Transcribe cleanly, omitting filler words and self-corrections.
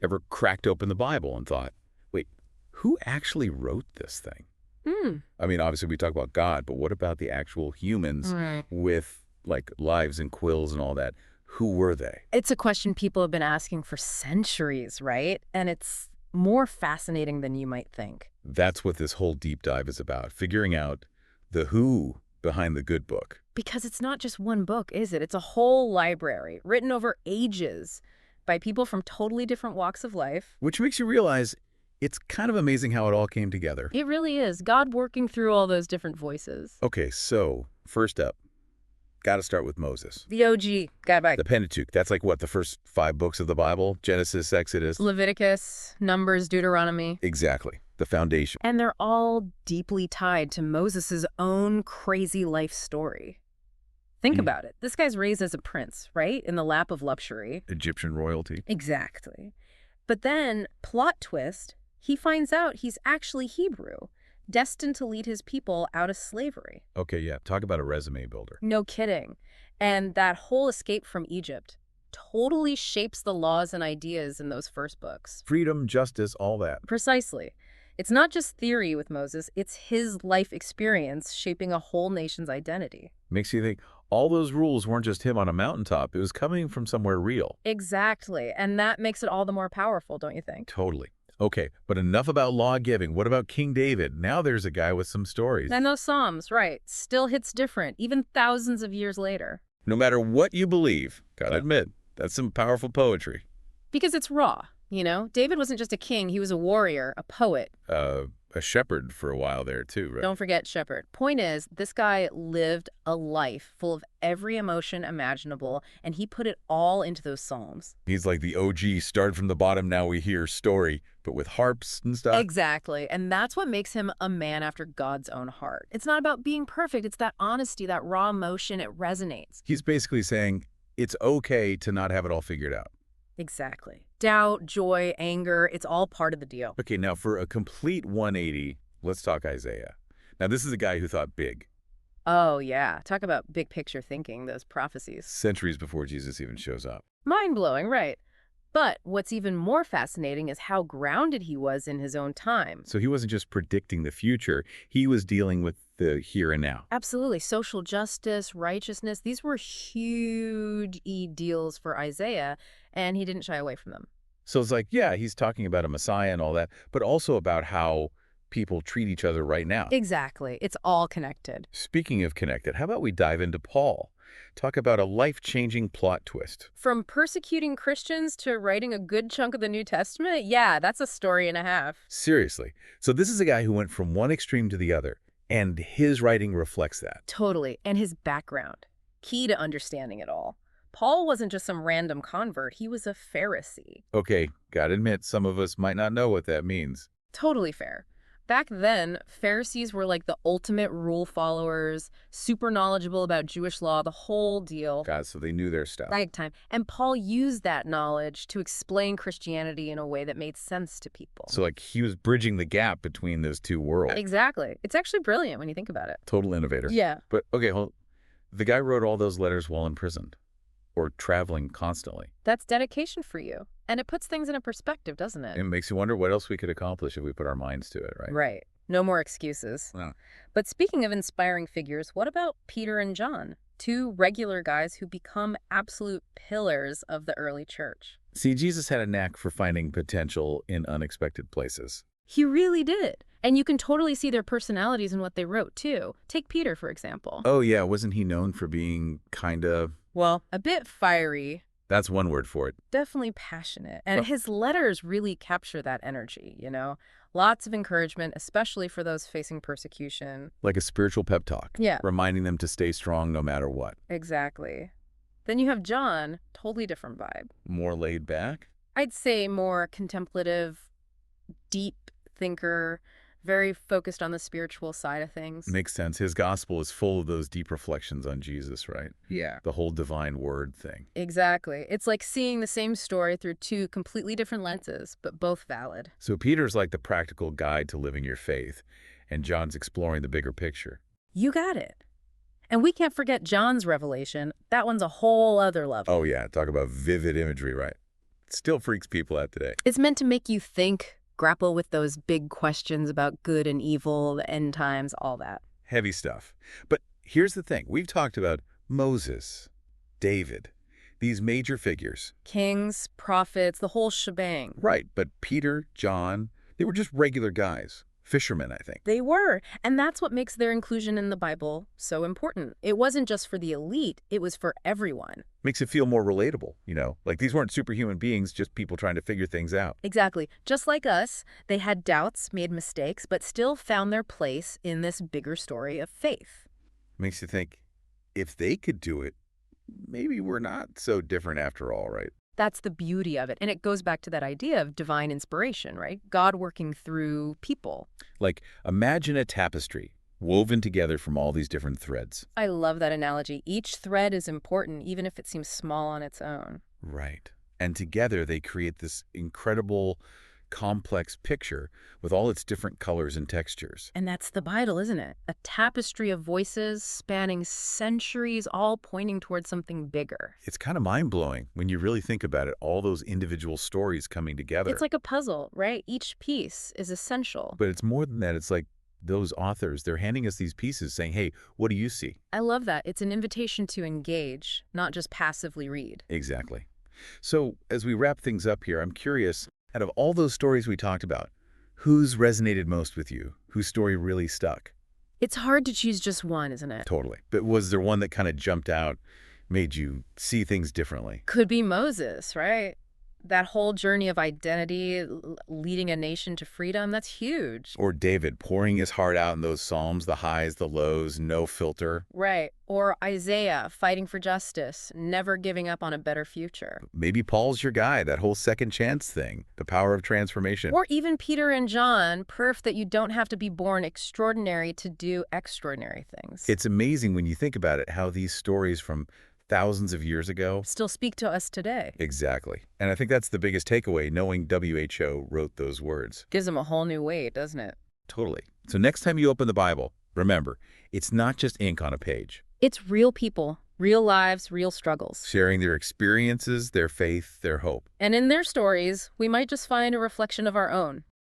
Ever cracked open the Bible and thought, wait, who actually wrote this thing? Hmm. I mean, obviously we talk about God, but what about the actual humans Right. with like lives and quills and all that? Who were they? It's a question people have been asking for centuries, right? And it's more fascinating than you might think. That's what this whole deep dive is about, figuring out the who behind the good book. Because it's not just one book, is it? It's a whole library written over ages by people from totally different walks of life. Which makes you realize it's kind of amazing how it all came together. It really is. God working through all those different voices. Okay, so first up, got to start with Moses. The OG, The Pentateuch, that's like what, the first 5 books of the Bible? Genesis, Exodus? Leviticus, Numbers, Deuteronomy. Exactly, the foundation. And they're all deeply tied to Moses' own crazy life story. Think about it. This guy's raised as a prince, right? In the lap of luxury. Egyptian royalty. Exactly. But then, plot twist, he finds out he's actually Hebrew, destined to lead his people out of slavery. Okay, yeah, talk about a resume builder. No kidding. And that whole escape from Egypt totally shapes the laws and ideas in those first books. Freedom, justice, all that. Precisely. It's not just theory with Moses, it's his life experience shaping a whole nation's identity. Makes you think all those rules weren't just him on a mountaintop. It was coming from somewhere real. Exactly. And that makes it all the more powerful, don't you think? Totally. Okay, but enough about law giving. What about King David? Now there's a guy with some stories. And those Psalms, right, still hits different, even thousands of years later. No matter what you believe, gotta admit, that's some powerful poetry. Because it's raw, you know? David wasn't just a king, he was a warrior, a poet. A shepherd for a while there too, right? Don't forget shepherd. Point is, this guy lived a life full of every emotion imaginable, and he put it all into those Psalms. He's like the OG, started from the bottom, now we hear story, but with harps and stuff. Exactly. And that's what makes him a man after God's own heart. It's not about being perfect. It's that honesty, that raw emotion. It resonates. He's basically saying it's okay to not have it all figured out. Exactly. Doubt, joy, anger, it's all part of the deal. Okay, now for a complete 180, let's talk Isaiah. Now this is a guy who thought big, Oh, yeah. Talk about big picture thinking, those prophecies. centuries before Jesus even shows up. Mind-blowing, right. But what's even more fascinating is how grounded he was in his own time. So he wasn't just predicting the future, he was dealing with the here and now. Absolutely. Social justice, righteousness, these were huge deals for Isaiah, and he didn't shy away from them. So it's like, yeah, he's talking about a Messiah and all that, but also about how people treat each other right now. Exactly. It's all connected. Speaking of connected, how about we dive into Paul? Talk about a life-changing plot twist. From persecuting Christians to writing a good chunk of the New Testament, yeah, that's a story and a half. Seriously. So this is a guy who went from one extreme to the other, and his writing reflects that. Totally. And his background. Key to understanding it all. Paul wasn't just some random convert. He was a Pharisee. Okay, gotta admit, some of us might not know what that means. Totally fair. Back then, Pharisees were like the ultimate rule followers, super knowledgeable about Jewish law, the whole deal. God, so they knew their stuff. Big time. And Paul used that knowledge to explain Christianity in a way that made sense to people. So like he was bridging the gap between those two worlds. Exactly. It's actually brilliant when you think about it. Total innovator. Yeah. But okay, hold. The guy wrote all those letters while imprisoned or traveling constantly. That's dedication for you. And it puts things in a perspective, doesn't it? It makes you wonder what else we could accomplish if we put our minds to it, right? Right. No more excuses. No. But speaking of inspiring figures, what about Peter and John? Two regular guys who become absolute pillars of the early church. See, Jesus had a knack for finding potential in unexpected places. He really did. And you can totally see their personalities in what they wrote, too. Take Peter, for example. Oh yeah, wasn't he known for being kinda... Well, a bit fiery, That's one word for it. definitely passionate. And his letters really capture that energy, you know? Lots of encouragement, especially for those facing persecution. Like a spiritual pep talk. Yeah. Reminding them to stay strong no matter what. Exactly. Then you have John, totally different vibe. More laid back? I'd say more contemplative, deep thinker, very focused on the spiritual side of things. Makes sense. His gospel is full of those deep reflections on Jesus, right? Yeah. The whole divine word thing. Exactly. It's like seeing the same story through two completely different lenses, but both valid. So Peter's like the practical guide to living your faith, and John's exploring the bigger picture. You got it. And we can't forget John's revelation. That one's a whole other level. Oh yeah, talk about vivid imagery, right? Still freaks people out today. It's meant to make you think, grapple with those big questions about good and evil, the end times, all that. Heavy stuff. But here's the thing. We've talked about Moses, David, these major figures. Kings, prophets, the whole shebang. Right, but Peter, John, they were just regular guys. Fishermen, I think. They were, and that's what makes their inclusion in the Bible so important. It wasn't just for the elite, it was for everyone. Makes it feel more relatable, like these weren't superhuman beings, just people trying to figure things out. Exactly. Just like us, they had doubts, made mistakes, but still found their place in this bigger story of faith. Makes you think, if they could do it, maybe we're not so different after all, right? That's the beauty of it. And it goes back to that idea of divine inspiration, right? God working through people. Like, imagine a tapestry woven together from all these different threads. I love that analogy. Each thread is important, even if it seems small on its own. Right. And together they create this incredible, complex picture with all its different colors and textures. And that's the Bible, isn't it? A tapestry of voices spanning centuries, all pointing towards something bigger. It's kind of mind-blowing when you really think about it, all those individual stories coming together. It's like a puzzle, right? Each piece is essential. But it's more than that. It's like those authors, they're handing us these pieces saying, hey, what do you see? I love that. It's an invitation to engage, not just passively read. Exactly. So as we wrap things up here, I'm curious, out of all those stories we talked about, who's resonated most with you? Whose story really stuck? It's hard to choose just one, isn't it? Totally. But was there one that kind of jumped out, made you see things differently? Could be Moses, right? That whole journey of identity, leading a nation to freedom, that's huge. Or David pouring his heart out in those Psalms, the highs, the lows, no filter. Right. Or Isaiah fighting for justice, never giving up on a better future. Maybe Paul's your guy, that whole second chance thing, the power of transformation. Or even Peter and John, proof that you don't have to be born extraordinary to do extraordinary things. It's amazing when you think about it, how these stories from thousands of years ago still speak to us today. Exactly. And I think that's the biggest takeaway, knowing WHO wrote those words. Gives them a whole new weight, doesn't it? Totally. So next time you open the Bible, remember, it's not just ink on a page. It's real people, real lives, real struggles. Sharing their experiences, their faith, their hope. And in their stories, we might just find a reflection of our own.